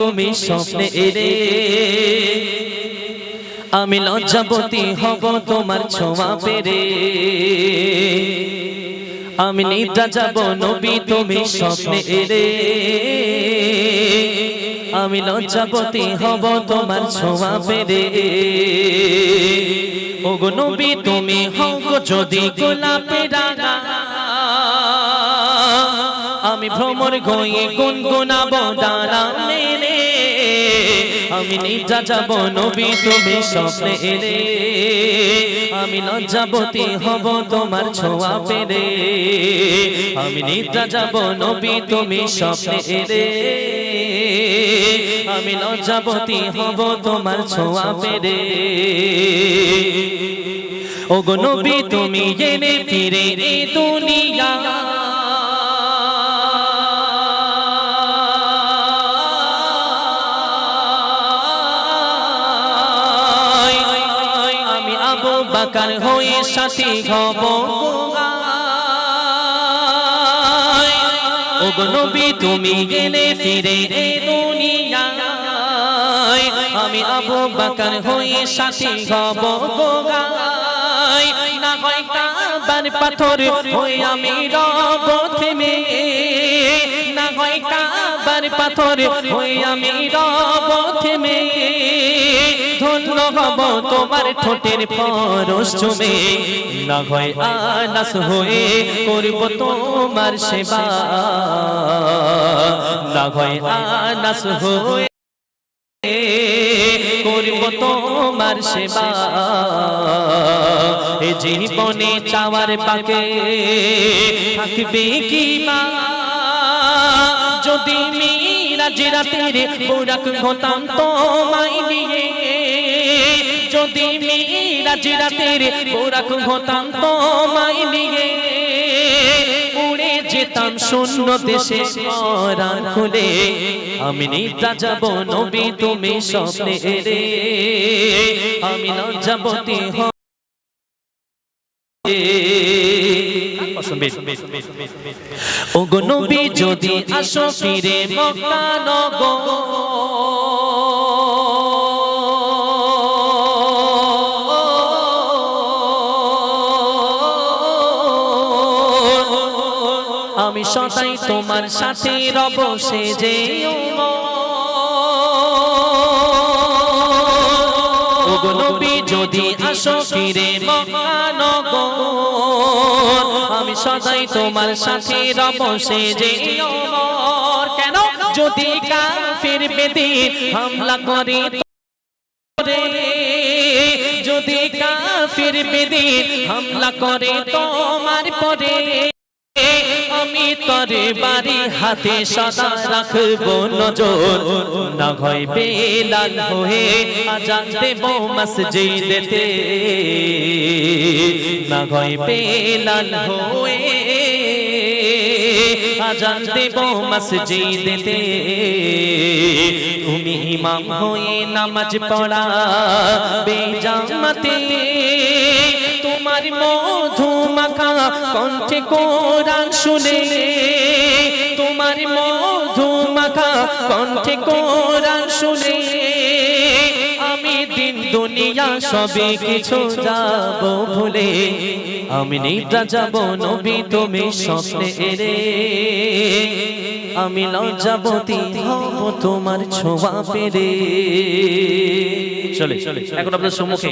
তুমি স্বপ্নে এলে আমি লজ্জাবতী হব তোমার ছোঁয়া পেরে। আমি নিদ্রা যাব নবী তুমি স্বপ্নে এলে আমি লজ্জাবতী হব তোমার ছোঁয়া পেরে। ওগো নবী তুমি হও গো যদি গোলাপের রাঙা আমি ভ্রমর গয়ে গুনগুনাবো ডানা মেলে। আমি নিদ্রা যাব নবী তুমি স্বপ্নে এলে আমি লজ্জাবতী হব তোমার ছোঁয়া পেলে। আমি নিদ্রা যাব নবী তুমি স্বপ্নে এলে আমি লজ্জাবতী হব তোমার ছোঁয়া পেলে। ওগো নবী তুমি এলে ফিরে এ দুনিয়া আমি আবু বকর হয়ে সাথী হব। ওগো নবী তুমি এলে ফিরে এ দুনিয়ায় আমি আবু বকর হয়ে সাথী হব গো গায়। না হয় কাবার পাথর হয়ে আমি রব থেমে, না হয় কাবার পাথর হয়ে আমি রব থেমে। ধন্য হব তোমার ঠোঁটের পরশ চুমে, না হয় আনাস হয়ে করব তোমার সেবা, না হয় আনাস হয়ে করব তোমার সেবা। এ জীবনে চাওয়ার পাকে থাকবে কি মা যদি মিরাজ রাতের বোরাক হতাম তোমায় নিয়ে, যদি মিরাজ রাতের বোরাক হতাম তোমায় নিয়ে। উড়ে যেতাম শূন্য দেশে পরাণ খুলে আমি নিদ্রা যাব নবী তুমি স্বপ্নে এলে আমি লজ্জাবতী হব। ওগো নবী যদি আসো ফিরে মক্কা নগর আমি সদাই তোমার সাথে রব সেজে। ওগো নবী যদি আসো ফিরে মক্কা নগর আমি সদাই তোমার সাথে রব সেজে। কেন যদি কাফির বেদিন হামলা করে, যদি কাফির বেদিন হামলা করে তোমার পরে, আমি তরে বাড়ি হাতে সদা রাখবো নজর। না হয় বেলাল হয়ে আজান দেব মসজিদেতে, না হয় বেলাল হয়ে আজান দেব মসজিদেতে। তুমি ইমাম হয়ে নামাজ পড়া বেজামাতে, তোমার মধু মাখা কণ্ঠে কোরআন শুনে, তোমার মধু মাখা কণ্ঠে কোরআন শুনে। আমি দিন দুনিয়া সবে কিছু যাব ভুলে আমি নিদ্রা যাব নবী তুমি স্বপ্নে এলে আমি লজ্জাবতী হব তোমার ছোঁয়া পেরে। চলে এখন আপনার সম্মুখে